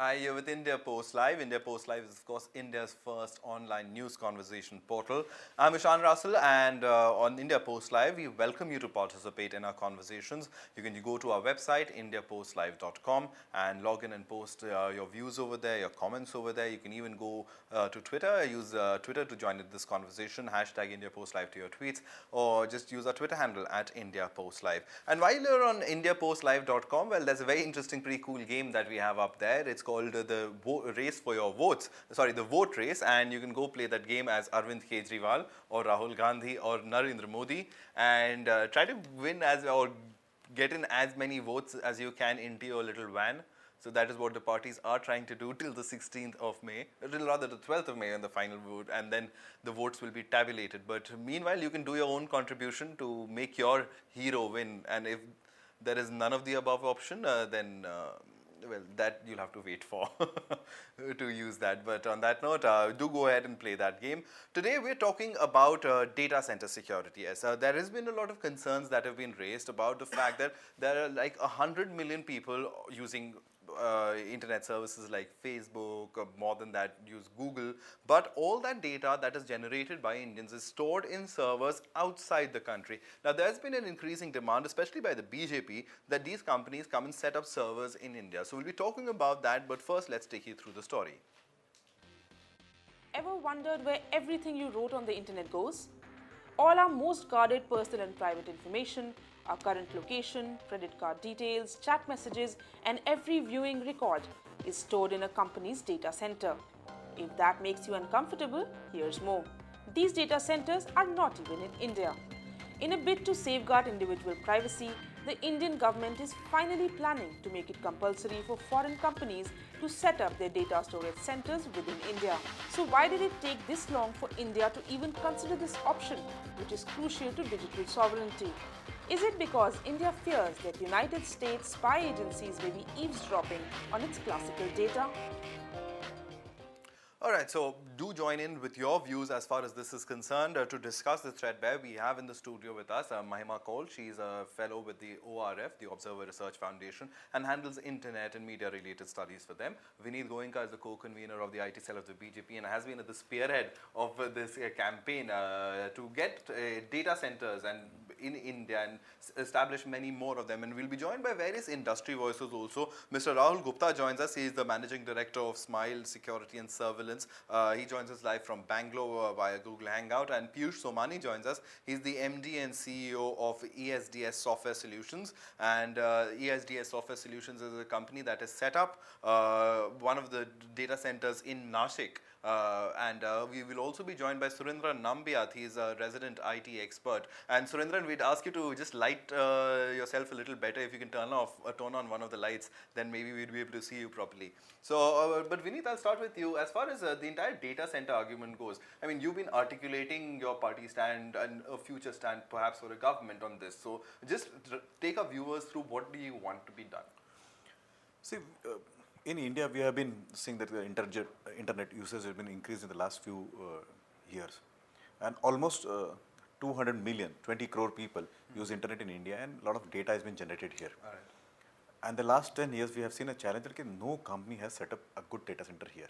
Hi, you're with India Post Live. India Post Live is, of course, India's first online news conversation portal. I'm Ishan Russell, and on India Post Live, we welcome you to participate in our conversations. You can go to our website, indiapostlive.com, and log in and post your views over there, your comments over there. You can even go to Twitter, use Twitter to join in this conversation, hashtag India Post Live to your tweets, or just use our Twitter handle at India Post Live. And while you're on indiapostlive.com, well, there's a very interesting, pretty cool game that we have up there. It's called the race for your votes. Sorry, the vote race, and you can go play that game as Arvind Kejriwal or Rahul Gandhi or Narendra Modi, and try to win as or get in as many votes as you can into your little van. So that is what the parties are trying to do till the 16th of May, till rather the 12th of May on the final vote, and then the votes will be tabulated. But meanwhile, you can do your own contribution to make your hero win, and if there is none of the above option, then well, that you'll have to wait for to use that. But on that note, do go ahead and play that game. Today, we're talking about data center security. Yes, there has been a lot of concerns that have been raised about the fact that there are like 100 million people using internet services like Facebook, or more than that, use Google. But all that data that is generated by Indians is stored in servers outside the country. Now, there's been an increasing demand, especially by the BJP, that these companies come and set up servers in India. So we'll be talking about that, but first, let's take you through the story. Ever wondered where everything you wrote on the internet goes? All our most guarded personal and private information, our current location, credit card details, chat messages, and every viewing record is stored in a company's data center. If that makes you uncomfortable, here's more. These data centers are not even in India. In a bid to safeguard individual privacy, the Indian government is finally planning to make it compulsory for foreign companies to set up their data storage centers within India. So why did it take this long for India to even consider this option, which is crucial to digital sovereignty? Is it because India fears that United States spy agencies may be eavesdropping on its classical data? All right, so do join in with your views as far as this is concerned. To discuss the threadbare, we have in the studio with us Mahima Kaul. She's a fellow with the ORF, the Observer Research Foundation, and handles internet and media related studies for them. Vineet Goenka is the co-convener of the IT cell of the BJP and has been at the spearhead of this campaign to get data centers and in India and establish many more of them. And we'll be joined by various industry voices also. Mr. Rahul Gupta joins us. He is the managing director of Smile Security and Surveillance. He joins us live from Bangalore via Google Hangout. And Piyush Somani joins us. He's the MD and CEO of ESDS Software Solutions. And ESDS Software Solutions is a company that has set up one of the data centers in Nashik. We will also be joined by Surendran Nambiat. He's a resident IT expert. And Surendran, we'd ask you to just light yourself a little better. If you can turn on one of the lights, then maybe we'd be able to see you properly. So, but Vineet, I'll start with you. As far as the entire data center argument goes, I mean, you've been articulating your party stand and a future stand, perhaps for a government on this. So, just take our viewers through what do you want to be done. See, in India, we have been seeing that the internet usage has been increased in the last few years. And almost 200 million, 20 crore people use internet in India, and a lot of data has been generated here. All right. And the last 10 years, we have seen a challenge that no company has set up a good data center here,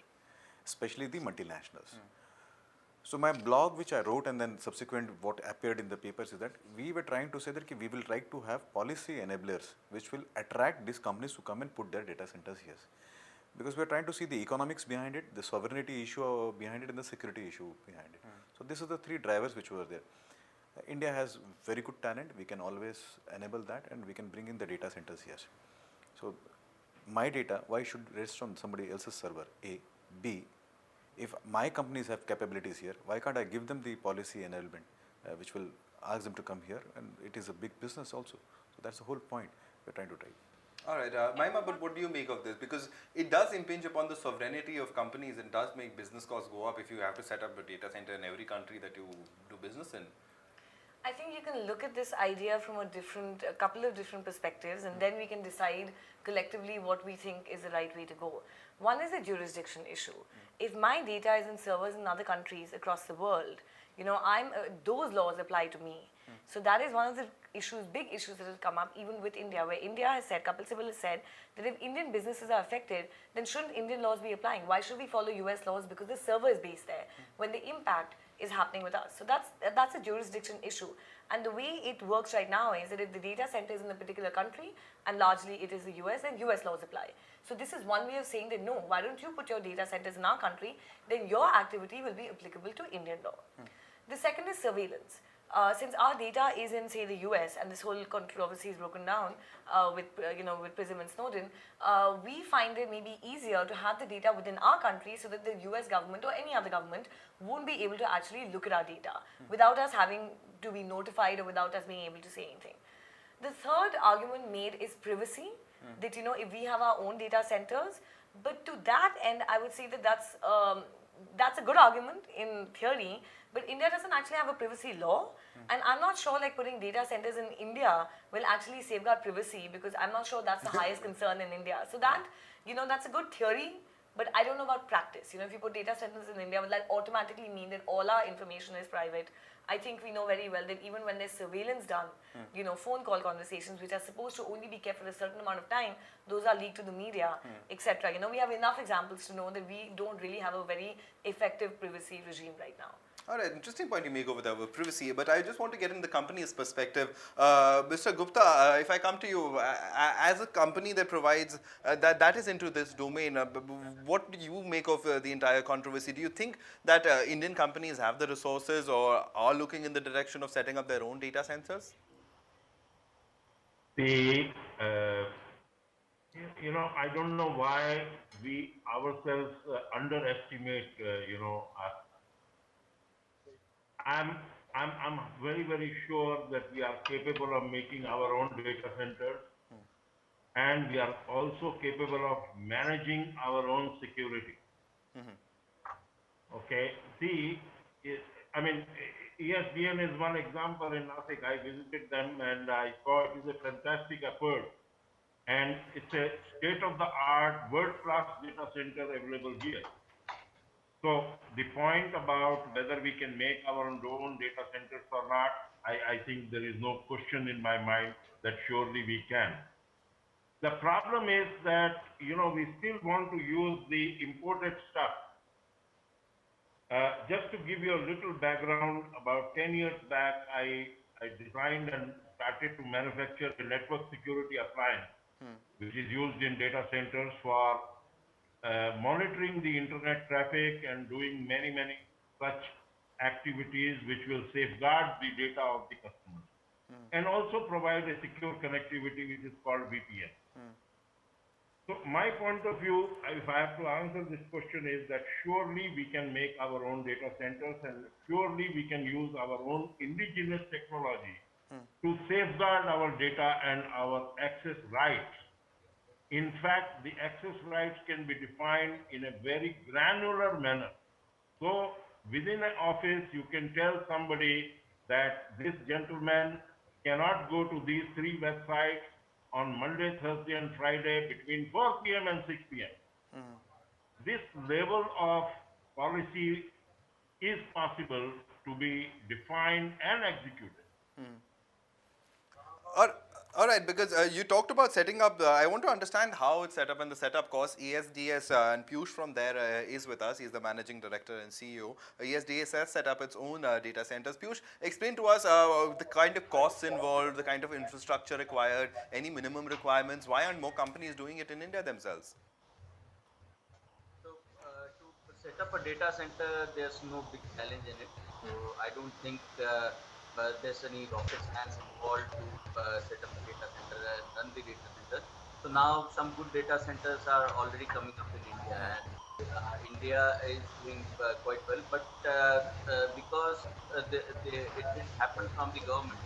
especially the multinationals. So my blog, which I wrote, and then subsequent what appeared in the papers, is that we were trying to say that we will try to have policy enablers which will attract these companies to come and put their data centers here. Because we are trying to see the economics behind it, the sovereignty issue behind it, and the security issue behind it. So these are the three drivers which were there. India has very good talent. We can always enable that, and we can bring in the data centers here. So my data, why should rest on somebody else's server? A. B. If my companies have capabilities here, why can't I give them the policy enablement, which will ask them to come here? And it is a big business also. So that's the whole point we're trying to drive. All right, Mahima, but what do you make of this? Because it does impinge upon the sovereignty of companies and does make business costs go up if you have to set up a data center in every country that you do business in. I think you can look at this idea from a couple of different perspectives, and then we can decide collectively what we think is the right way to go. One is a jurisdiction issue. If my data is in servers in other countries across the world, those laws apply to me. So that is one of the issues, big issues that will come up even with India, where India has said, Kapil Sibal has said that if Indian businesses are affected, then shouldn't Indian laws be applying? Why should we follow US laws because the server is based there when the impact is happening with us? So that's a jurisdiction issue. And the way it works right now is that if the data center is in a particular country and largely it is the US, then US laws apply. So this is one way of saying that no, why don't you put your data centers in our country, then your activity will be applicable to Indian law. The second is surveillance. Since our data is in, say, the US, and this whole controversy is broken down with PRISM and Snowden, we find it maybe easier to have the data within our country so that the US government or any other government won't be able to actually look at our data without us having to be notified or without us being able to say anything. The third argument made is privacy, that, if we have our own data centers, but to that end, I would say that that's a good argument in theory, but India doesn't actually have a privacy law, and I'm not sure like putting data centers in India will actually safeguard privacy, because I'm not sure that's the highest concern in India. So that, that's a good theory, but I don't know about practice. If you put data centers in India, will that automatically mean that all our information is private? I think we know very well that even when there's surveillance done, phone call conversations which are supposed to only be kept for a certain amount of time, those are leaked to the media, etc. We have enough examples to know that we don't really have a very effective privacy regime right now. All right, interesting point you make over there with privacy, but I just want to get in the company's perspective. Mr. Gupta, if I come to you, as a company that provides, that is into this domain, what do you make of the entire controversy? Do you think that Indian companies have the resources or are looking in the direction of setting up their own data centers? I don't know why we ourselves underestimate, I'm very, very sure that we are capable of making our own data centers, and we are also capable of managing our own security. Okay, see, ESDN is one example in Nashik. I visited them and I saw it is a fantastic effort, and it's a state-of-the-art, world-class data center available here. So the point about whether we can make our own data centers or not, I think there is no question in my mind that surely we can. The problem is that, we still want to use the imported stuff. Just to give you a little background, about 10 years back, I designed and started to manufacture a network security appliance, which is used in data centers for monitoring the internet traffic and doing many, many such activities which will safeguard the data of the customers and also provide a secure connectivity which is called VPN. So my point of view, if I have to answer this question, is that surely we can make our own data centers and surely we can use our own indigenous technology to safeguard our data and our access rights. In fact, the access rights can be defined in a very granular manner. So within an office, you can tell somebody that this gentleman cannot go to these 3 websites on Monday, Thursday, and Friday between 4 p.m. and 6 p.m. This level of policy is possible to be defined and executed. All right, because you talked about setting up, I want to understand how it's set up and the setup cost. ESDS and Piyush from there is with us. He's the managing director and CEO. ESDS has set up its own data centers. Piyush, explain to us the kind of costs involved, the kind of infrastructure required, any minimum requirements. Why aren't more companies doing it in India themselves? So, to set up a data center, there's no big challenge in it. So, I don't think there's any rocket science involved to set up a data center and run the data center. So now some good data centers are already coming up in India, and India is doing quite well. But because it didn't happen from the government,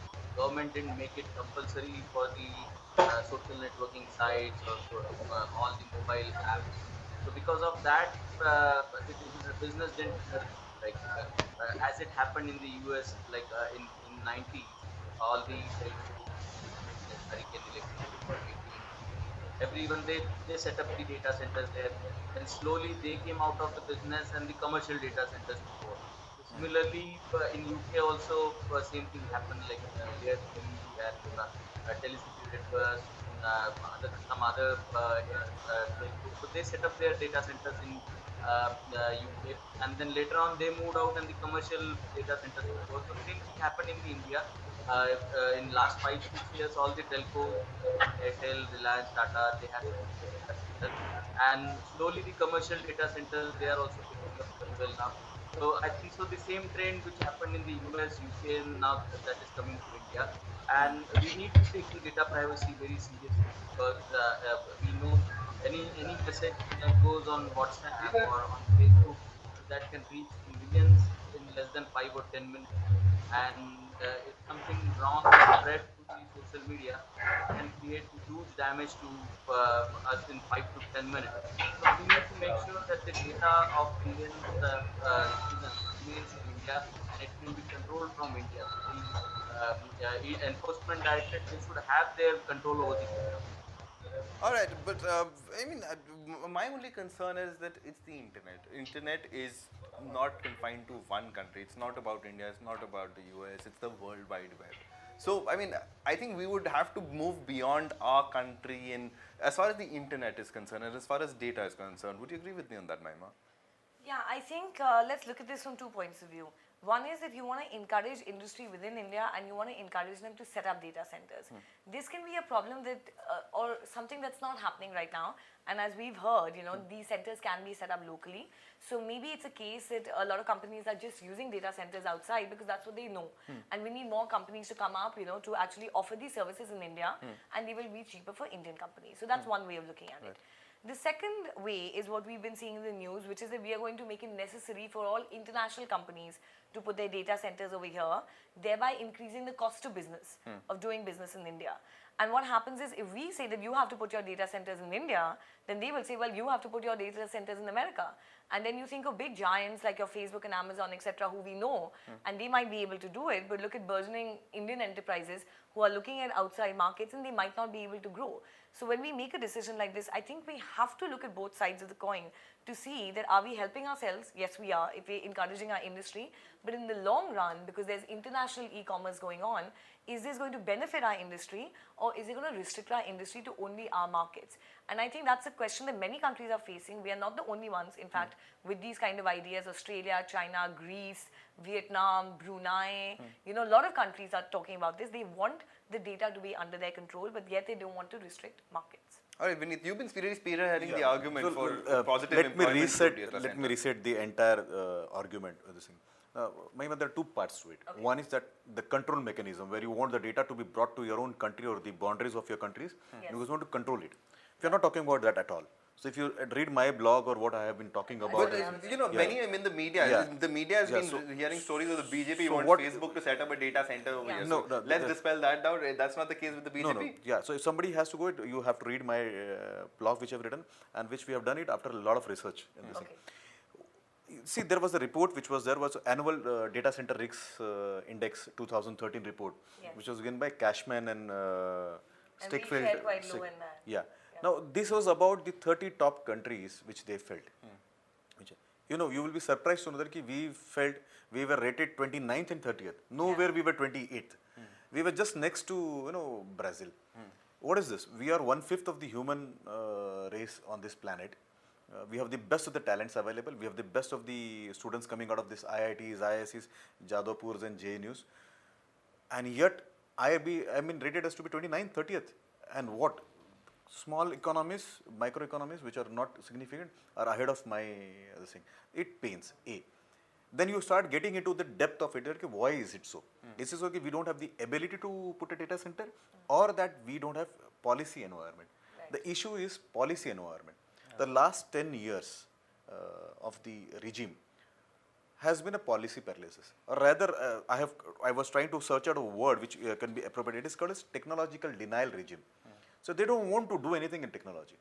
the government didn't make it compulsory for the social networking sites or all the mobile apps. So because of that, the business didn't like as it happened in the US, like in 90s, all the business, Hurricane Electric or AT&T, everyone they set up the data centers there, and slowly they came out of the business and the commercial data centers took over. So Similarly, in UK also same thing happened. Like earlier, Delhi and Telecity Networks, some other telcos. So they set up their data centers in UK, and then later on they moved out and the commercial data centers took over. So same thing happened in the India. In last 5 6 years, all the telcos, Airtel, Reliance, Tata, they have set up their data centers, and slowly the commercial data centers they are also picking up very well now. So I think so the same trend which happened in the US, UK, now that is coming to India, and we need to take the data privacy very seriously because we know any message that goes on WhatsApp or on Facebook that can reach the millions in less than 5 or 10 minutes, and if something wrong is spread through the social media, it can create huge damage to us in 5 to 10 minutes. So we need to make sure that the data of Indian citizens remains in India and it can be controlled from India. So the enforcement directorate they should have their control over the data. All right, but I mean, my only concern is that it's the internet. Internet is not confined to one country. It's not about India. It's not about the US. It's the World Wide Web. So, I mean, I think we would have to move beyond our country in as far as the internet is concerned and as far as data is concerned. Would you agree with me on that, Maima? Yeah, I think let's look at this from 2 points of view. One is if you want to encourage industry within India and you want to encourage them to set up data centers. This can be a problem that or something that's not happening right now. And as we've heard, you know, these centers can be set up locally. So maybe it's a case that a lot of companies are just using data centers outside because that's what they know. And we need more companies to come up, you know, to actually offer these services in India, and they will be cheaper for Indian companies. So that's one way of looking at it. The second way is what we've been seeing in the news, which is that we are going to make it necessary for all international companies to put their data centers over here, thereby increasing the cost of business of doing business in India. And what happens is if we say that you have to put your data centers in India, then they will say, well, you have to put your data centers in America. And then you think of big giants like your Facebook and Amazon, etc., who we know, and they might be able to do it, but look at burgeoning Indian enterprises who are looking at outside markets and they might not be able to grow. So when we make a decision like this, I think we have to look at both sides of the coin to see that are we helping ourselves? Yes, we are, if we're encouraging our industry. But in the long run, because there's international e-commerce going on, is this going to benefit our industry or is it going to restrict our industry to only our markets? And I think that's a question that many countries are facing. We are not the only ones, in fact, with these kind of ideas. Australia, China, Greece, Vietnam, Brunei, you know, a lot of countries are talking about this. They want the data to be under their control, but yet they don't want to restrict markets. All right, Vineet, you've been really spearheading the argument So, for positive let me employment through reset. data Let me centers. reset the entire argument of this thing. Maima, there are two parts to it. Okay. One is that the control mechanism, where you want the data to be brought to your own country or the boundaries of your countries, Yes. you want to control it. We are not talking about that at all. So if you read my blog or what I have been talking about, But you know, many in the media, Yeah. the media has Yeah, been so- hearing stories of the BJP so wants what- Facebook to set up a data center over Yeah. here. No, So no, let's the- dispel that doubt. That's not the case with the BJP. No, no. Yeah, so if somebody has to go, you have to read my blog which I've written and which we have done it after a lot of research in this Okay. thing. See, there was a report which was there was annual data center risks index 2013 report, Yes. which was given by Cashman and And we Stickfield. fared quite low in that. Yeah. Now this was about the 30 top countries which they felt. Which, you know, you will be surprised to know that we felt we were rated 29th and 30th. Nowhere we were 28th. We were just next to Brazil. What is this? We are 1/5 of the human race on this planet. We have the best of the talents available. We have the best of the students coming out of this IITs, IIScs, Jadavpurs and JNUs. And yet, I mean rated as to be 29th, 30th. And what? Small economies, microeconomies, which are not significant, are ahead of my other thing. It pains, A. Then you start getting into the depth of it. Okay, why is it so? Is it okay we don't have the ability to put a data center or that we don't have policy environment? Right. The issue is policy environment. The last 10 years of the regime has been a policy paralysis. Or rather, I was trying to search out a word which can be appropriate. It is called as technological denial regime. So they don't want to do anything in technology.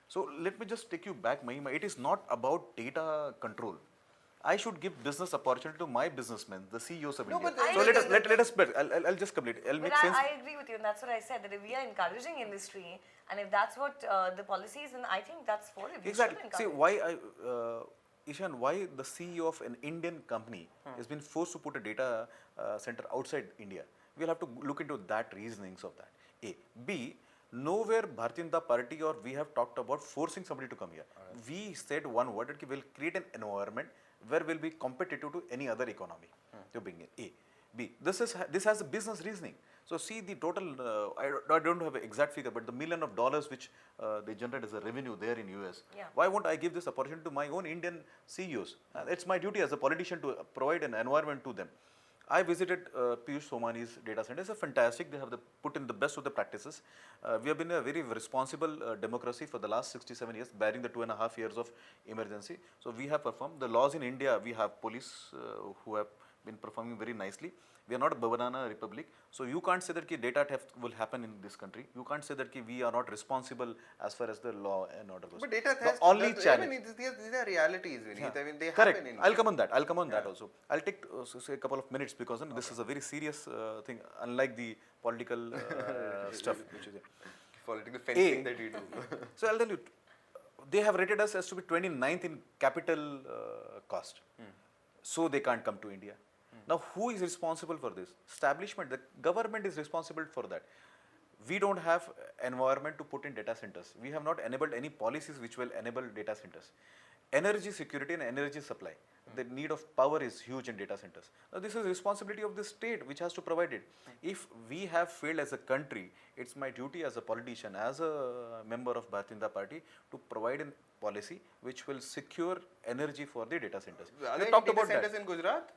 So let me just take you back, Mahima. It is not about data control. I should give business opportunity to my businessmen, the CEOs of No, India. but So let us. I'll just complete. I'll But make sense. I agree with you, and that's what I said, that if we are encouraging industry, and if that's what the policy is, then I think that's for it. We should Exactly. See, encourage. why Ishan, why the CEO of an Indian company has been forced to put a data center outside India? We'll have to look into that reasonings of that. A. B. Nowhere Bharatiya Janata Party or we have talked about forcing somebody to come here. We said one word that we'll create an environment where we'll be competitive to any other economy to bring in. A. B. This has a business reasoning. So see the total, I don't have an exact figure, but the million of dollars which they generate as a revenue there in US. Yeah. Why won't I give this opportunity to my own Indian CEOs? It's my duty as a politician to provide an environment to them. I visited Piyush Somani's data center. It's a fantastic. They have put in the best of the practices. We have been a very responsible democracy for the last 67 years, barring the 2.5 years of emergency. So we have performed. The laws in India, we have police who have been performing very nicely. We are not a banana republic. So you can't say that data theft will happen in this country. You can't say that we are not responsible as far as the law and order goes. But data theft, the only I challenge. mean, these are realities, Vineet. I mean, they Correct. happen in I'll come on that. I'll come on that also. I'll take say a couple of minutes because this is a very serious thing, unlike the political stuff which is there. political fencing that we do. So I'll tell you, they have rated us as to be 29th in capital cost. So they can't come to India. Now who is responsible for this? Establishment. The government is responsible for that. We don't have environment to put in data centers. We have not enabled any policies which will enable data centers. Energy security and energy supply. The need of power is huge in data centers. Now this is responsibility of the state which has to provide it. If we have failed as a country, it's my duty as a politician, as a member of Bharatiya Janata Party to provide a policy which will secure energy for the data centers. Are We there talked any about data that. centers in Gujarat?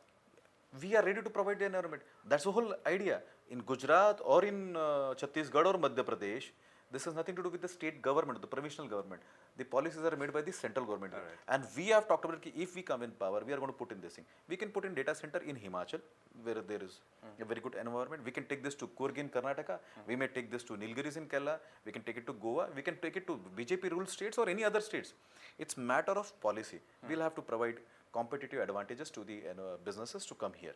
We are ready to provide the environment. That's the whole idea. In Gujarat or in Chhattisgarh or Madhya Pradesh, this has nothing to do with the state government, the provisional government. The policies are made by the central government. And we have talked about if we come in power, we are going to put in this thing. We can put in data center in Himachal, where there is a very good environment. We can take this to Coorg in Karnataka. We may take this to Nilgiris in Kerala. We can take it to Goa. We can take it to BJP ruled states or any other states. It's matter of policy. We'll have to provide competitive advantages to the businesses to come here.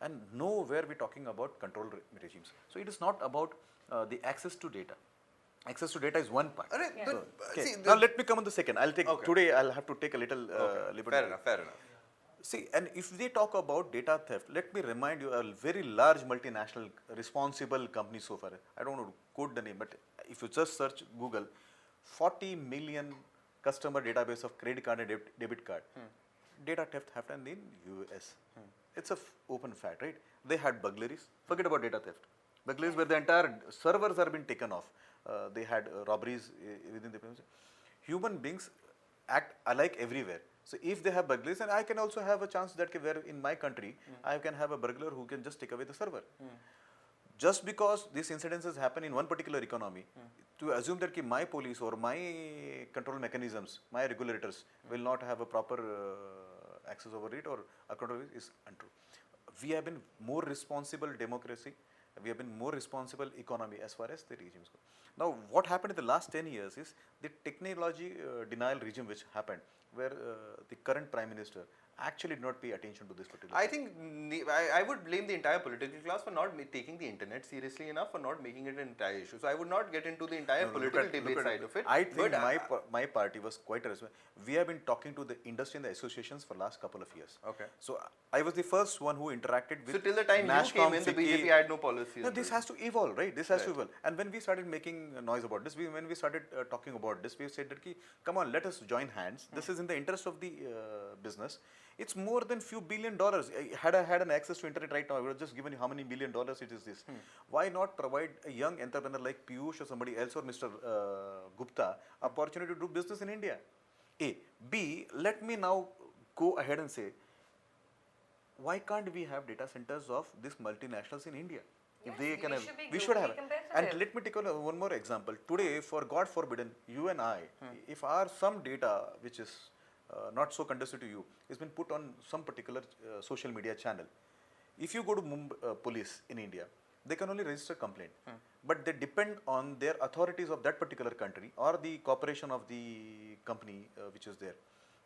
And nowhere we're talking about control regimes. So it is not about the access to data. Access to data is one part. See, Now let me come on the second. I'll take today. I'll have to take a little liberty. Fair enough, fair enough. See, and if they talk about data theft, let me remind you a very large multinational responsible company so far. I don't know to quote the name, but if you just search Google, 40 million customer database of credit card and debit card. Data theft happened in US. It's a open fact, right? They had burglaries. Forget about data theft. Burglaries where the entire servers are being taken off. They had robberies within the premises. Human beings act alike everywhere. So if they have burglaries, and I can also have a chance that where in my country, I can have a burglar who can just take away the server. Just because these incidences happen in one particular economy, to assume that my police or my control mechanisms, my regulators will not have a proper access over it or account over it is untrue. We have been more responsible democracy. We have been more responsible economy as far as the regimes go. Now, what happened in the last 10 years is the technology denial regime which happened, where the current Prime Minister actually did not pay attention to this particular I think I would blame the entire political class for not taking the internet seriously enough, for not making it an entire issue. So I would not get into the entire political debate side of it. I think but my party was quite responsible. We have been talking to the industry and the associations for last couple of years. Okay. So I was the first one who interacted with. So till the time you NASSCOM, came in, the FICCI. BJP had no policy. No, this has to evolve, right? This has to evolve. And when we started making noise about this, when we started talking about this, we said that, come on, let us join hands. This is in the interest of the business. It's more than few $1 billion. Had I had an access to internet right now, I would have just given you how many $1 billion it is this. Why not provide a young entrepreneur like Piyush or somebody else or Mr. Gupta opportunity to do business in India? A. B. Let me now go ahead and say, why can't we have data centers of these multinationals in India? If they can have, we should have. And let me take one more example. Today, for God forbidden, you and I, if some data which is not so conducive to you has been put on some particular social media channel, if you go to Mumbai police in India, they can only register complaint, but they depend on their authorities of that particular country or the corporation of the company which is there,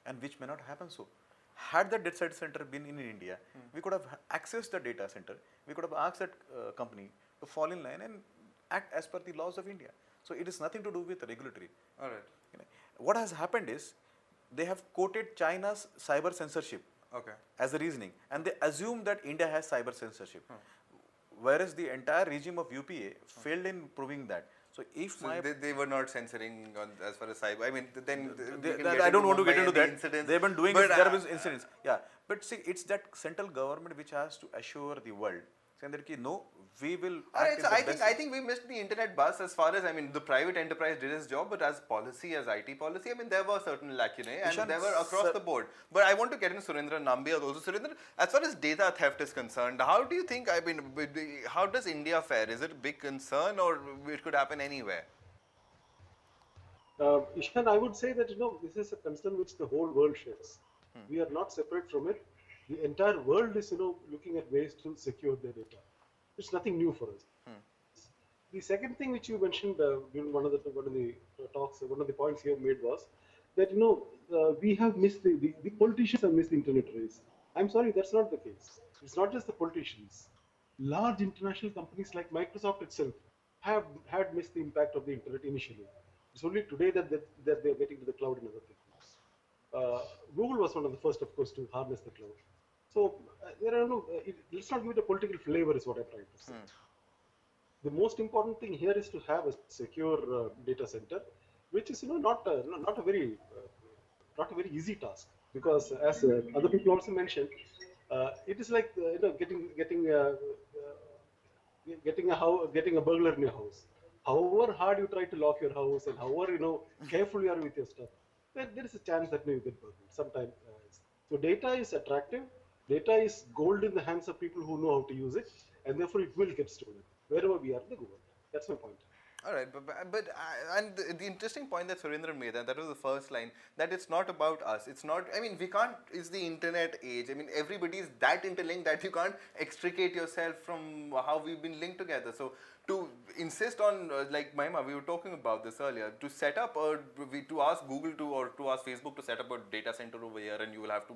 and which may not happen so. Had the data center been in India, we could have accessed the data center, we could have asked that company to fall in line and act as per the laws of India. So it is nothing to do with regulatory. All right. What has happened is, they have quoted China's cyber censorship Okay. as a reasoning, and they assume that India has cyber censorship, whereas the entire regime of UPA failed in proving that. So if So my they were not censoring on, as far as cyber. I mean, then we can that get I don't want to Mumbai get into and the that. incidents. They've been doing But, it. There have been incidents. Yeah, but see, it's that central government which has to assure the world, saying that ki, no, we will act Alright, in so the I best. think we missed the internet bus as far as, I mean, the private enterprise did its job, but as policy, as IT policy, I mean, there were certain lacunae and Ishan, they were across sir- the board. But I want to get into Surendra Nambiar also. Surendra, as far as data theft is concerned, how do you think, I mean, how does India fare? Is it a big concern or it could happen anywhere? Ishan, I would say that this is a concern which the whole world shares. We are not separate from it. The entire world is looking at ways to secure their data. It's nothing new for us. The second thing which you mentioned during one of the talks, one of the points you have made was that we have missed the politicians have missed the internet race. I'm sorry, that's not the case. It's not just the politicians. Large international companies like Microsoft itself have had missed the impact of the internet initially. It's only today that they're getting to the cloud and other things. Uh, Google was one of the first, of course, to harness the cloud. So there are let's not give it a political flavor, is what I'm trying to say. The most important thing here is to have a secure data center, which is not a very easy task, because as other people also mentioned, it is like getting a burglar in your house. However hard you try to lock your house and however careful you are with your stuff, there is a chance that maybe you get burgled sometime. So data is attractive. Data is gold in the hands of people who know how to use it, and therefore it will get stolen wherever we are in the world. That's my point. All right, but and the interesting point that Surendra made, and that was the first line, that it's not about us. It's not, I mean, we can't, it's the internet age. I mean, everybody is that interlinked that you can't extricate yourself from how we've been linked together. So to insist on, like Mahima, we were talking about this earlier, to set up, to ask Google to, or to ask Facebook to set up a data center over here, and you will have to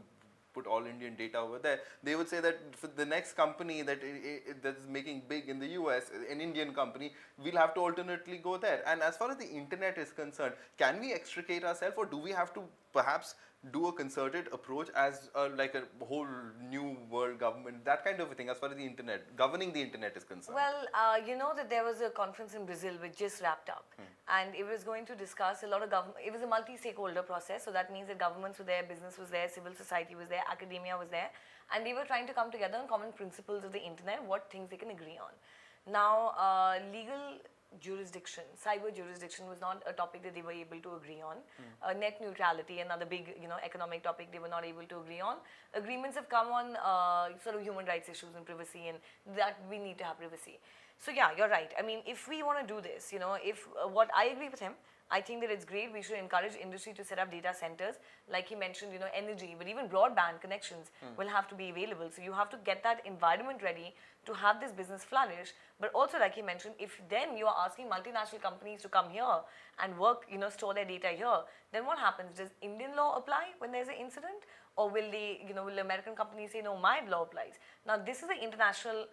put all Indian data over there, they would say that for the next company that's making big in the US, an Indian company, we'll have to alternately go there. And as far as the internet is concerned, can we extricate ourselves, or do we have to perhaps do a concerted approach as like a whole new world government, that kind of a thing, as far as the internet, governing the internet is concerned? Well, you know that there was a conference in Brazil which just wrapped up, and it was going to discuss a lot of government. It was a multi-stakeholder process, so that means that governments were there, business was there, civil society was there, academia was there, and they were trying to come together on common principles of the internet, what things they can agree on. Now, legal jurisdiction, cyber jurisdiction was not a topic that they were able to agree on. Net neutrality, another big, economic topic they were not able to agree on. Agreements have come on sort of human rights issues and privacy, and that we need to have privacy. So yeah, you're right. I mean, if we want to do this, if what I agree with him, I think that it's great. We should encourage industry to set up data centers. Like he mentioned, energy, but even broadband connections will have to be available. So you have to get that environment ready to have this business flourish. But also, like he mentioned, if then you are asking multinational companies to come here and work, store their data here, then what happens? Does Indian law apply when there's an incident? Or will will American companies say, no, my law applies? Now, this is an international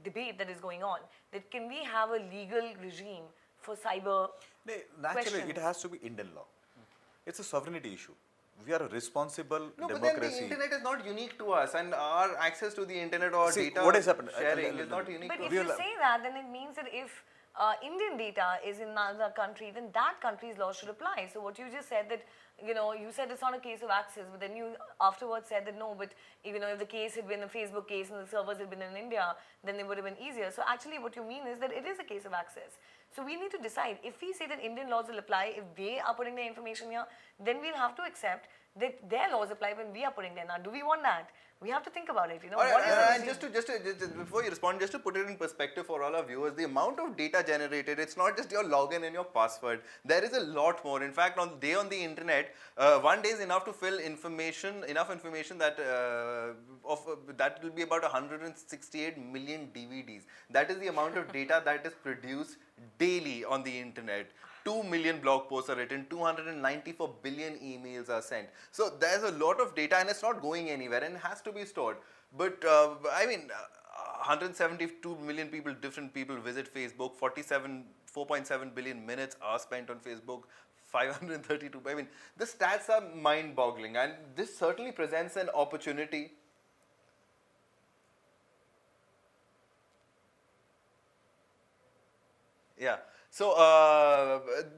debate that is going on. That can we have a legal regime for cyber Naturally, it questions? has to be Indian law. It's a sovereignty issue. We are a responsible No, but democracy. then the internet is not unique to us, and our access to the internet or See, data what has happened? sharing is not unique But to if us. you say that, then it means that if Indian data is in another country, then that country's law should apply. So what you just said that, you said it's not a case of access, but then you afterwards said that no, but if the case had been a Facebook case and the servers had been in India, then it would have been easier. So actually what you mean is that it is a case of access. So we need to decide, if we say that Indian laws will apply, if they are putting their information here, then we'll have to accept that their laws apply when we are putting them. Now, do we want that? We have to think about it. All right, What is the and regime? just before you respond, just to put it in perspective for all our viewers, the amount of data generated, it's not just your login and your password. There is a lot more. In fact, on the internet, one day is enough to fill enough information that that will be about 168 million DVDs. That is the amount of data that is produced daily on the internet. 2 million blog posts are written, 294 billion emails are sent. So there's a lot of data and it's not going anywhere and has to be stored. But 172 million different people visit Facebook, 4.7 billion minutes are spent on Facebook, 532. I mean, the stats are mind-boggling, and this certainly presents an opportunity. Yeah. So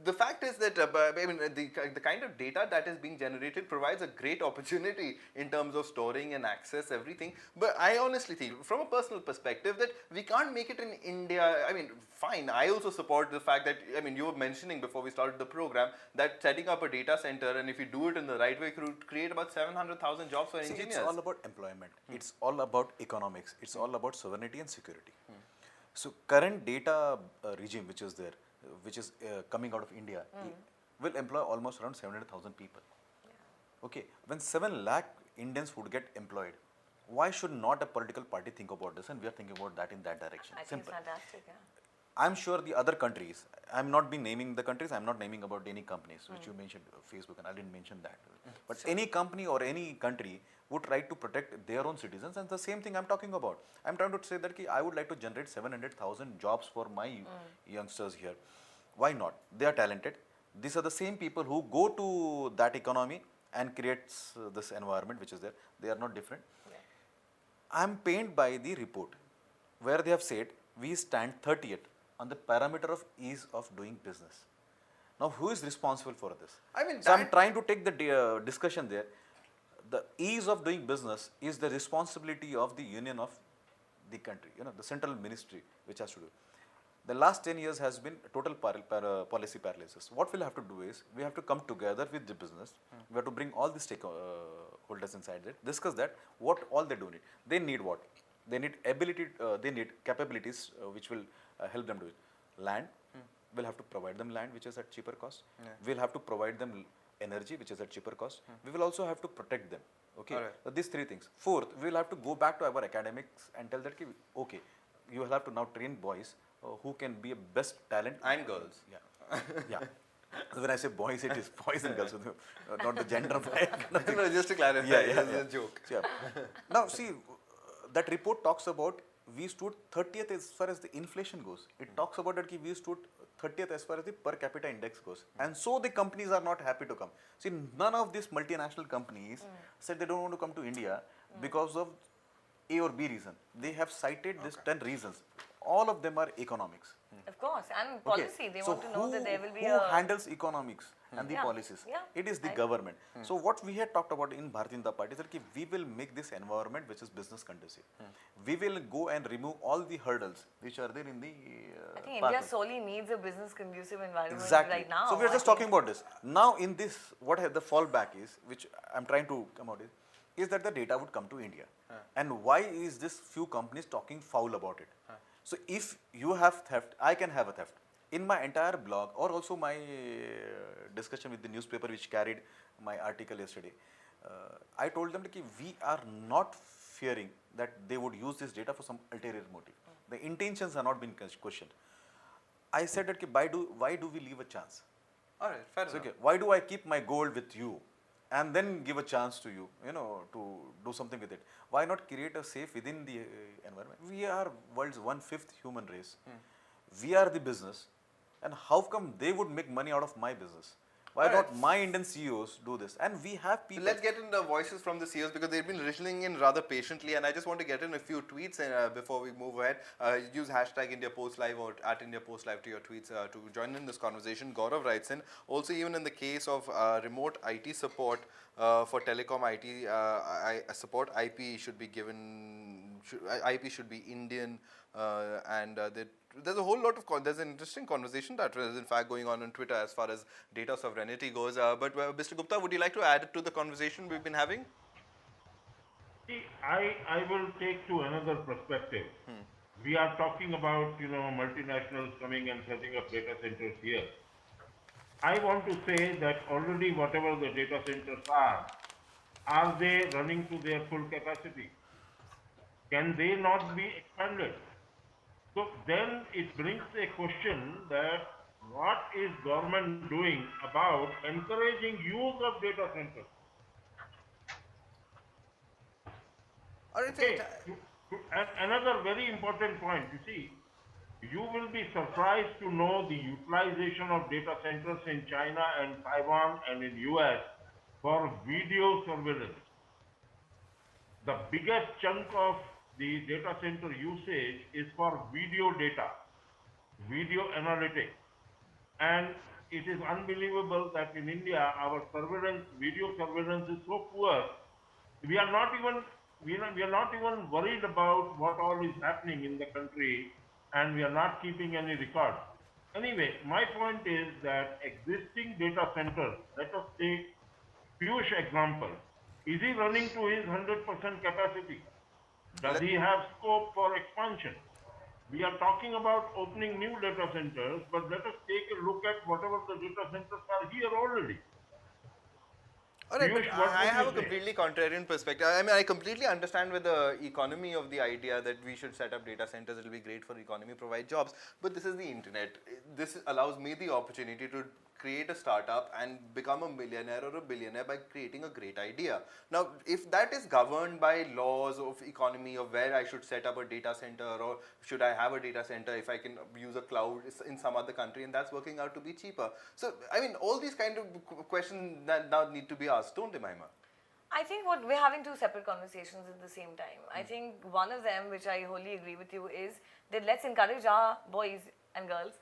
the fact is that I mean the kind of data that is being generated provides a great opportunity in terms of storing and access everything. But I honestly think, from a personal perspective, that we can't make it in India. I mean, fine. I also support the fact that, I mean, you were mentioning before we started the program that setting up a data center, and if you do it in the right way, could create about 700,000 jobs for See, engineers. it's all about employment. It's all about economics. It's all about sovereignty and security. So current data regime which is there, which is coming out of India, will employ almost around 700,000 people. Okay, when 7 lakh Indians would get employed, why should not a political party think about this? And we are thinking about that in that direction. I think Simple. it's fantastic, yeah. I'm sure the other countries, I'm not been naming the countries, I'm not naming about any companies, which you mentioned, Facebook, and I didn't mention that. But any company or any country would try to protect their own citizens, and the same thing I'm talking about. I'm trying to say that I would like to generate 700,000 jobs for my youngsters here. Why not? They are talented. These are the same people who go to that economy and creates this environment which is there. They are not different. I'm pained by the report where they have said we stand 30th on the parameter of ease of doing business. Now, who is responsible for this? I mean, so I'm trying to take the discussion there. The ease of doing business is the responsibility of the union of the country, the central ministry which has to do. The last 10 years has been total policy paralysis. What we'll have to do is, we have to come together with the business. We have to bring all the stakeholders inside it, discuss that, what all they do need. They need what? They need ability, they need capabilities which will help them do it. Land, we'll have to provide them land which is at cheaper cost. We'll have to provide them energy which is at cheaper cost. We will also have to protect them. Okay, so these 3 things. Fourth, we will have to go back to our academics and tell that, okay, you will have to now train boys who can be a best talent. And girls. Yeah. Yeah. So when I say boys, it is boys and girls, not the gender. No, just to clarify, it's a joke. So, now see, that report talks about we stood 30th as far as the inflation goes. It talks about that we stood 30th as far as the per capita index goes. And so the companies are not happy to come. See, none of these multinational companies said they don't want to come to India because of A or B reason. They have cited these 10 reasons. All of them are economics. Of course, and policy. They so want to know that there will be who handles economics and the policies? Yeah. It is the government. So what we had talked about in Bharatiya Janata Party is that we will make this environment which is business conducive. We will go and remove all the hurdles which are there in the I think India sorely needs a business conducive environment exactly. right now. So we are just talking about this. Now in this, what the fallback is, which I'm trying to come out is that the data would come to India. And why is this few companies talking foul about it? So if you have theft, I can have a theft. In my entire blog, or also my discussion with the newspaper which carried my article yesterday, I told them that we are not fearing that they would use this data for some ulterior motive. The intentions are not being questioned. I said that why do we leave a chance? All right, fair enough. Okay, why do I keep my gold with you and then give a chance to you, to do something with it? Why not create a safe within the environment? We are world's 1/5 human race. We are the business, and how come they would make money out of my business? Why not my Indian CEOs do this? And we have people. Let's get into voices from the CEOs because they've been listening in rather patiently, and I just want to get in a few tweets before we move ahead. Use hashtag India Post Live or at India Post Live to your tweets to join in this conversation. Gaurav writes in, also even in the case of remote IT support for telecom IT support, IP should be given, IP should be Indian, and there's a whole lot of, there's an interesting conversation that is in fact going on Twitter as far as data sovereignty goes. But Mr. Gupta, would you like to add to the conversation we've been having? See, I will take to another perspective. We are talking about, multinationals coming and setting up data centers here. I want to say that already whatever the data centers are they running to their full capacity? Can they not be expanded? So then it brings a question that what is government doing about encouraging use of data centers? All right, Okay. And another very important point, you see, You will be surprised to know the utilization of data centers in China and Taiwan and in US for video surveillance. The biggest chunk of the data center usage is for video data, video analytics. And it is unbelievable that in India, our surveillance, video surveillance is so poor. We are not even, we are not even worried about what all is happening in the country, and we are not keeping any record. Anyway, my point is that existing data centers, let us take Piyush example. Is he running to his 100% capacity? Does he have scope for expansion? We are talking about opening new data centers, but let us take a look at whatever the data centers are here already. All right, but Piyush, what I would have you a say? completely contrarian perspective. I mean, I completely understand with the economy of the idea that we should set up data centers. It will be great for the economy, provide jobs. But this is the internet. This allows me the opportunity to create a startup and become a millionaire or a billionaire by creating a great idea. Now, if that is governed by laws of economy of where I should set up a data center or should I have a data center if I can use a cloud in some other country and that's working out to be cheaper. So, I mean, all these kind of questions that now need to be asked, don't they, Maima? I think what we're having two separate conversations at the same time. I think one of them, which I wholly agree with you, is that let's encourage our boys and girls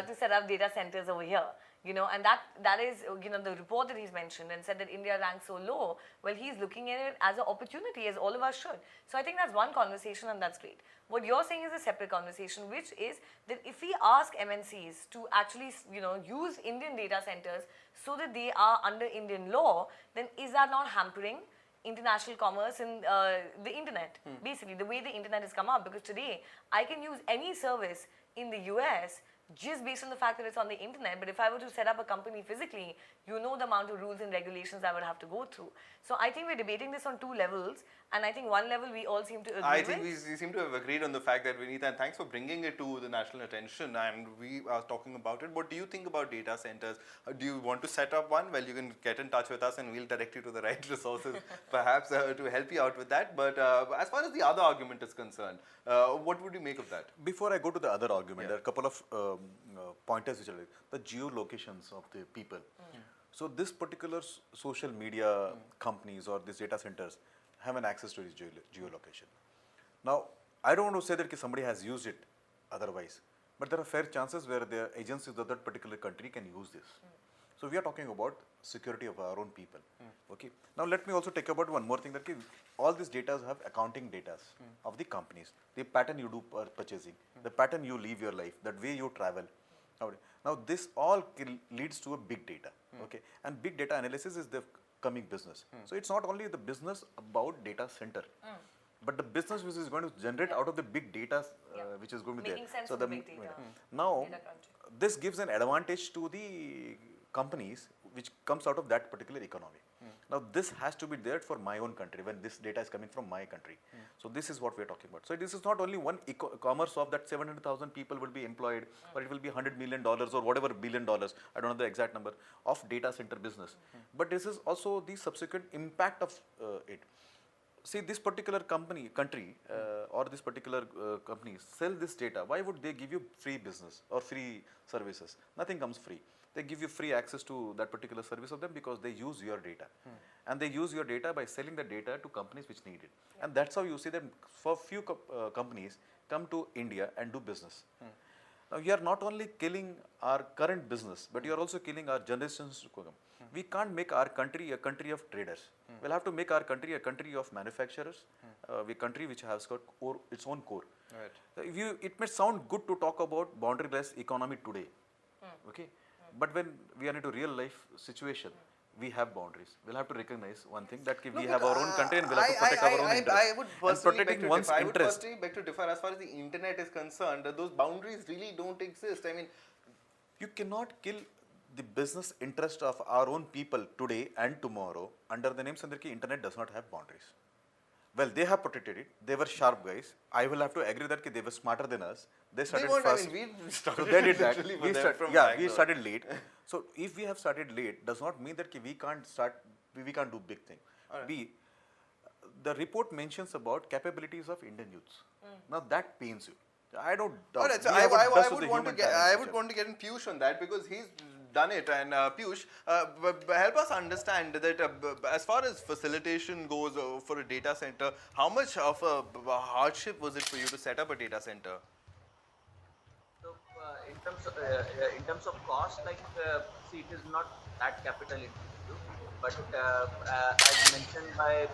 to set up data centers over here. You know, and that is, you know, the report that he's mentioned and said that India ranks so low. Well, he's looking at it as an opportunity, as all of us should. So I think that's one conversation, and that's great. What you're saying is a separate conversation, which is that if we ask MNCs to actually, you know, use Indian data centers so that they are under Indian law, then is that not hampering international commerce in the internet? Basically, the way the internet has come up, because today I can use any service in the US just based on the fact that it's on the internet. But if I were to set up a company physically, you know the amount of rules and regulations I would have to go through. So I think we're debating this on two levels, and I think one level we all seem to agree I with. think we seem to have agreed on the fact that Vinita, and thanks for bringing it to the national attention, and we are talking about it. What do you think about data centers? Do you want to set up one? Well, you can get in touch with us and we'll direct you to the right resources perhaps to help you out with that. But as far as the other argument is concerned, what would you make of that? Before I go to the other argument, Yeah. there are a couple of pointers which are like the geolocations of the people. So this particular social media companies or these data centers have an access to this geolocation. Now, I don't want to say that somebody has used it otherwise, but there are fair chances where the agencies of that particular country can use this. So we are talking about security of our own people. Okay. Now let me also take about one more thing, that all these data have accounting data of the companies, the pattern you do purchasing, the pattern you live your life, that way you travel. Now this all leads to a big data. Okay, and big data analysis is the coming business. So it's not only the business about data center, but the business which is going to generate out of the big data which is going to be Making there. sense So of the big data. now Data crunching. this gives an advantage to the companies which comes out of that particular economy. Now this has to be there for my own country when this data is coming from my country. So this is what we are talking about. So this is not only one commerce of that 700,000 people will be employed, or it will be $100 million or whatever $1 billion, I don't know the exact number, of data center business. But this is also the subsequent impact of it. See, this particular country or this particular company sell this data. Why would they give you free business or free services? Nothing comes free. They give you free access to that particular service of them because they use your data. And they use your data by selling the data to companies which need it. And that's how you see that for few companies come to India and do business. Now, you are not only killing our current business, but you are also killing our generations to come. We can't make our country a country of traders. We'll have to make our country a country of manufacturers, a country which has got its own core. Right. It may sound good to talk about boundaryless economy today, okay? But when we are into real life situation, we have boundaries. We'll have to recognize one thing, that we have our own country and we'll have to protect our own interests. I would And personally beg protecting to one's differ. I would interest. personally beg to differ as far as the internet is concerned. Those boundaries really don't exist. I mean, You cannot kill the business interest of our own people today and tomorrow under the name Sandarki. Internet does not have boundaries. Well, they have protected it. They were sharp guys. I will have to agree that they were smarter than us. They started weren't. first. I mean, we So started they did that. literally We with them start, from yeah, we Bangalore. started late. So if we have started late, does not mean that we can't start. We can't do big thing. Alright. B, the report mentions about capabilities of Indian youths. Now that pains you. I don't doubt. All right, so We have what does I to the would want to human get talents, I would which want to get in Piyush on that because he's done it. And Piyush, help us understand that as far as facilitation goes for a data center, how much of a hardship was it for you to set up a data center? So in terms of cost, like see, it is not that capital intensive, but as mentioned by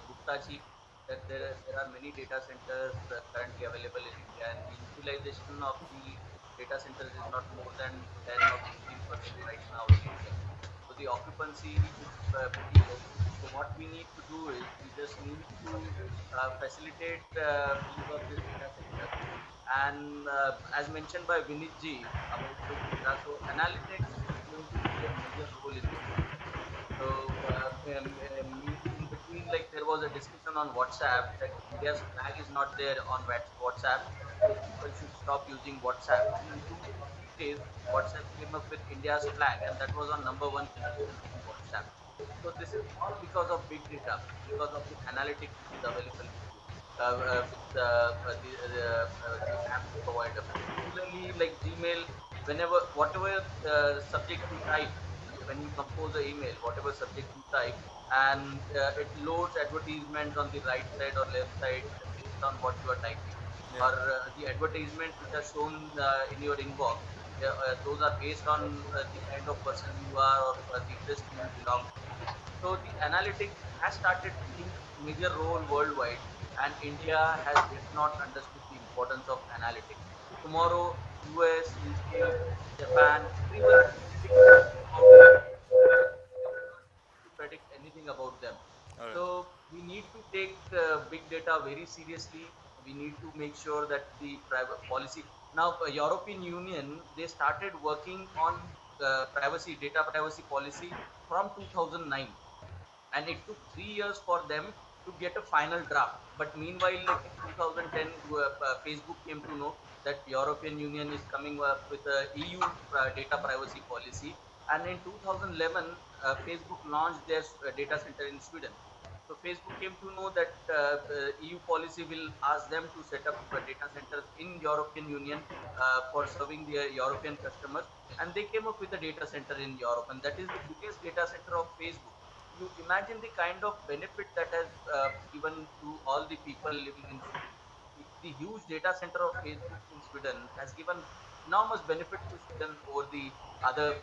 Gupta ji, that there are many data centers currently available in India, and the utilization of the data centers is not more than 10 or 15% right now in India. So the occupancy is pretty low. So what we need to do is we just need to facilitate use of this data center. And as mentioned by Vinit ji about big data, so analytics is going to play a major role in this. So in between, like there was a discussion on WhatsApp that India's flag is not there on WhatsApp, so people should stop using WhatsApp. And in 2 to 3 days, WhatsApp came up with India's flag, and that was on number one position on WhatsApp. So this is all because of big data, because of the analytics which is available with you, with the app provider. Similarly, like Gmail, whenever whatever subject you type, when you compose an email, whatever subject you type, and it loads advertisements on the right side or left side based on what you are typing, Yeah. or the advertisements which are shown in your inbox. Those are based on the kind of person you are or the industry you belong to. So the analytics has started playing major role worldwide, and India has yet not understood the importance of analytics. Tomorrow, US, UK, Japan, everyone is predicting about to predict anything about them. All right. So we need to take big data very seriously. We need to make sure that the private policy. Now, European Union, they started working on data privacy policy from 2009, and it took 3 years for them to get a final draft. But meanwhile, like in 2010, Facebook came to know that European Union is coming up with a EU data privacy policy, and in 2011, Facebook launched their data center in Sweden. So Facebook came to know that EU policy will ask them to set up data centers in European Union for serving their European customers, and they came up with a data center in Europe, and that is the biggest data center of Facebook. You imagine the kind of benefit that has given to all the people living in Sweden. The huge data center of Facebook in Sweden has given enormous benefit to Sweden over the other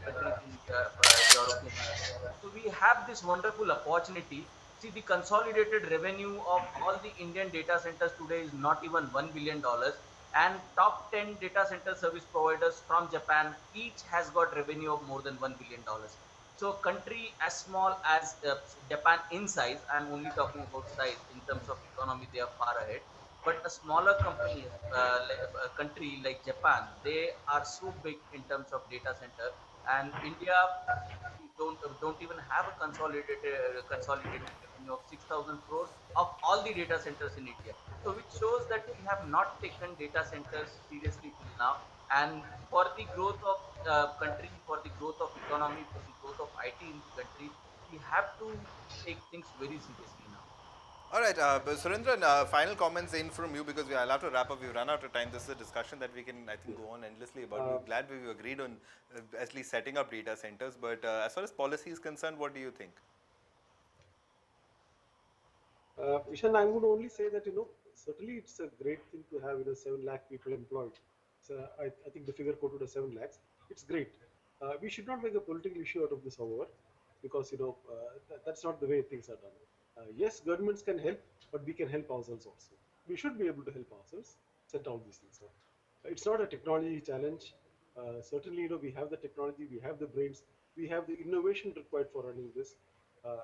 countries in European Union. So we have this wonderful opportunity. See, the consolidated revenue of all the Indian data centers today is not even $1 billion, and top 10 data center service providers from Japan each has got revenue of more than $1 billion. So country as small as Japan in size, I'm only talking about size. In terms of economy, they are far ahead. But a smaller company, like a country like Japan, they are so big in terms of data center. And India, we don't even have a consolidated revenue of 6,000 crores of all the data centers in India. So which shows that we have not taken data centers seriously till now. And for the growth of country, for the growth of economy, for the growth of IT in the country, we have to take things very seriously now. All right, Surendran, final comments in from you because I'll have to wrap up. We've run out of time. This is a discussion that we can, I think, go on endlessly about. Uh, We're glad we agreed on at least setting up data centers. But as far as policy is concerned, what do you think? Ishan, I would only say that, certainly it's a great thing to have, 7 lakh people employed. So I think the figure quoted as 7 lakhs. It's great. We should not make a political issue out of this, however, because, that's not the way things are done. Yes, governments can help, but we can help ourselves also. We should be able to help ourselves set all these things up. It's not a technology challenge. Certainly, we have the technology, we have the brains, we have the innovation required for running this. Uh,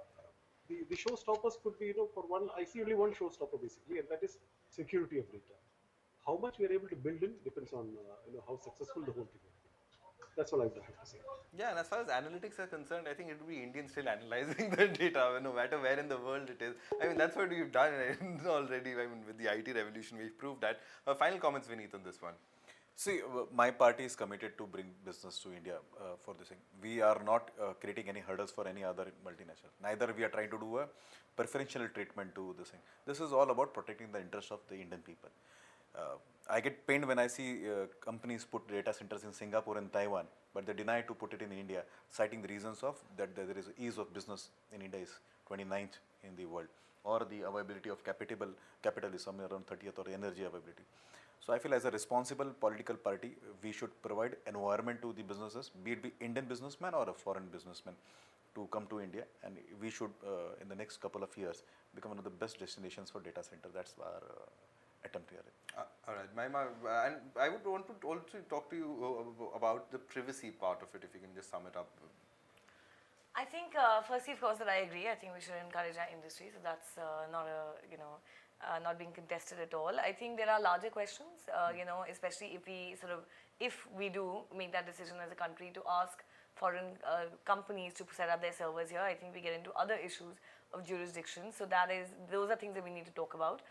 the showstoppers could be, for one, I see only one showstopper basically, and that is security of data. How much we are able to build in depends on, how successful the whole thing will be. That's all I have to say. Yeah, and as far as analytics are concerned, I think it would be Indians still analyzing the data, no matter where in the world it is. I mean, that's what we've done already. I mean, with the IT revolution, we've proved that. Final comments, Vineet, on this one. See, my party is committed to bring business to India for this thing. We are not creating any hurdles for any other multinational. Neither we are trying to do a preferential treatment to this thing. This is all about protecting the interests of the Indian people. I get pained when I see companies put data centers in Singapore and Taiwan, but they deny to put it in India, citing the reasons of that there is ease of business in India is 29th in the world, or the availability of capital is somewhere around 30th, or energy availability. So I feel as a responsible political party, we should provide environment to the businesses, be it Indian businessman or a foreign businessman, to come to India, and we should in the next couple of years become one of the best destinations for data center. That's our attempt here. All right, Mahima, and I would want to also talk to you about the privacy part of it, if you can just sum it up. I think, firstly, of course, that I agree. I think we should encourage our industry. So that's not a, not being contested at all. I think there are larger questions, especially if we do make that decision as a country to ask foreign companies to set up their servers here. I think we get into other issues of jurisdiction. So those are things that we need to talk about.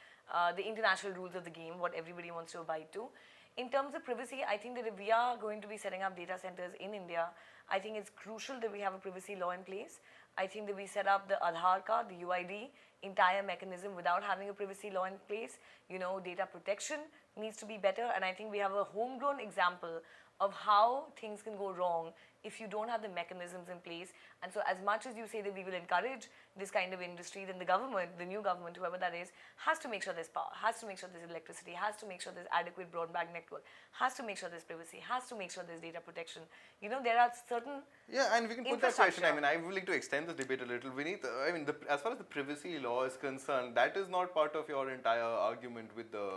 The international rules of the game, what everybody wants to abide to. In terms of privacy, I think that if we are going to be setting up data centers in India, I think it's crucial that we have a privacy law in place. I think that we set up the Aadhaar card, the UID, entire mechanism without having a privacy law in place. Data protection needs to be better, and I think we have a homegrown example of how things can go wrong if you don't have the mechanisms in place. And so as much as you say that we will encourage this kind of industry, then the government, the new government, whoever that is, has to make sure there's power, has to make sure there's electricity, has to make sure there's adequate broadband network, has to make sure there's privacy, has to make sure there's data protection. There are certain Yeah, and we can put that question. I mean, I'm willing to extend this debate a little. Vineet, I mean, as far as the privacy law is concerned, that is not part of your entire argument with the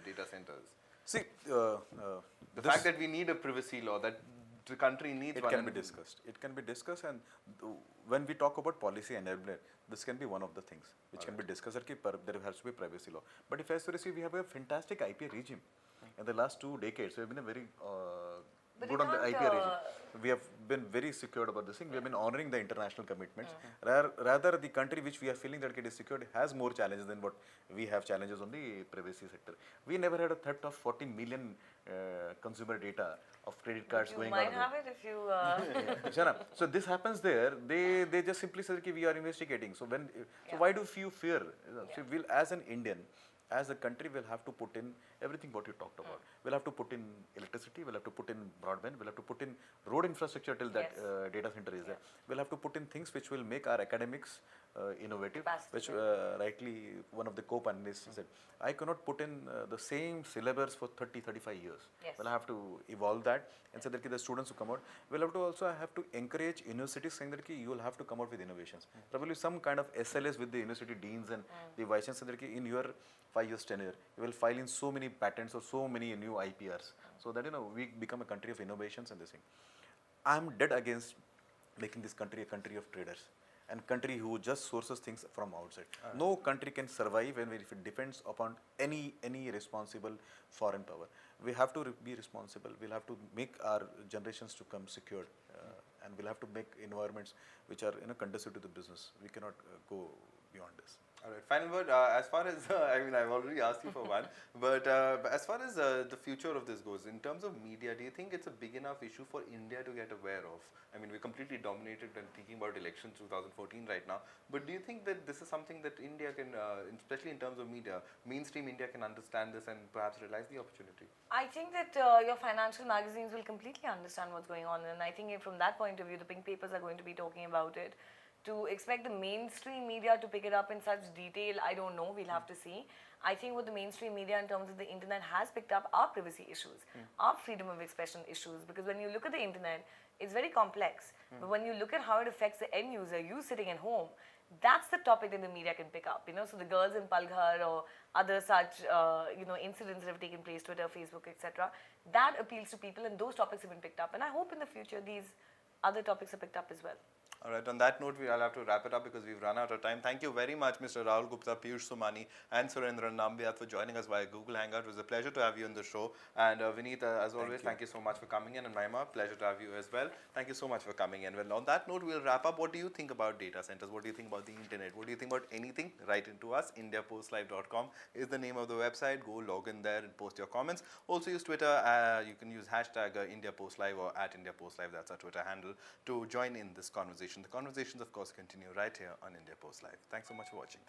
data centers. See, the fact that we need a privacy law, that the country needs it one. Can be discussed. It can be discussed, and when we talk about policy enablement, this can be one of the things which can be discussed. There has to be privacy law. But if as we have a fantastic IPA regime. In the last 2 decades, we have been a very good on the IPA regime. We have been very secured about this thing. We have been honoring the international commitments. Rather, the country which we are feeling that it is secured has more challenges than what we have challenges on the privacy sector. We never had a threat of 40 million consumer data of credit cards going out. You might have it if you... Shana, so this happens there. They just simply say that we are investigating. So why do you fear? So we'll, as an Indian, as a country, we'll have to put in everything what you talked about. We'll have to put in electricity, we'll have to put in broadband, we'll have to put in road infrastructure till that data center is there. We'll have to put in things which will make our academics innovative, which rightly one of the co-panelists said. I cannot put in the same syllabus for 30-35 years. We'll have to evolve that and say that the students who come out, we'll have to also have to encourage universities saying that you will have to come out with innovations. Probably some kind of SLS with the university deans and the vice chancellor in your 5 years tenure, you will file in so many patents or so many new IPRs, so that we become a country of innovations and this thing. I'm dead against making this country a country of traders and country who just sources things from outside. No country can survive if it depends upon any responsible foreign power. We have to be responsible. We'll have to make our generations to come secured, and we'll have to make environments which are conducive to the business. We cannot go beyond this. All right, final word. As far as, I mean, I've already asked you for one, but as far as the future of this goes, in terms of media, do you think it's a big enough issue for India to get aware of? I mean, we're completely dominated when thinking about elections 2014 right now, but do you think that this is something that India can, especially in terms of media, mainstream India can understand this and perhaps realize the opportunity? I think that your financial magazines will completely understand what's going on, and I think from that point of view, the pink papers are going to be talking about it. To expect the mainstream media to pick it up in such detail, I don't know, we'll have to see. I think what the mainstream media in terms of the internet has picked up are privacy issues, are freedom of expression issues, because when you look at the internet, it's very complex. But when you look at how it affects the end user, you sitting at home, that's the topic that the media can pick up, So the girls in Palghar or other such, incidents that have taken place, Twitter, Facebook, etc., that appeals to people, and those topics have been picked up. And I hope in the future these other topics are picked up as well. All right, on that note, I'll have to wrap it up because we've run out of time. Thank you very much, Mr. Rahul Gupta, Piyush Somani, and Surendran Nambiar for joining us via Google Hangout. It was a pleasure to have you on the show. And Vineet, as always, thank you so much for coming in. And Mahima, pleasure to have you as well. Thank you so much for coming in. Well, on that note, we'll wrap up. What do you think about data centers? What do you think about the internet? What do you think about anything? Write into us. IndiaPostLive.com is the name of the website. Go log in there and post your comments. Also use Twitter. You can use hashtag IndiaPostLive or @IndiaPostLive. That's our Twitter handle to join in this conversation. The conversations, of course, continue right here on India Post Live. Thanks so much for watching.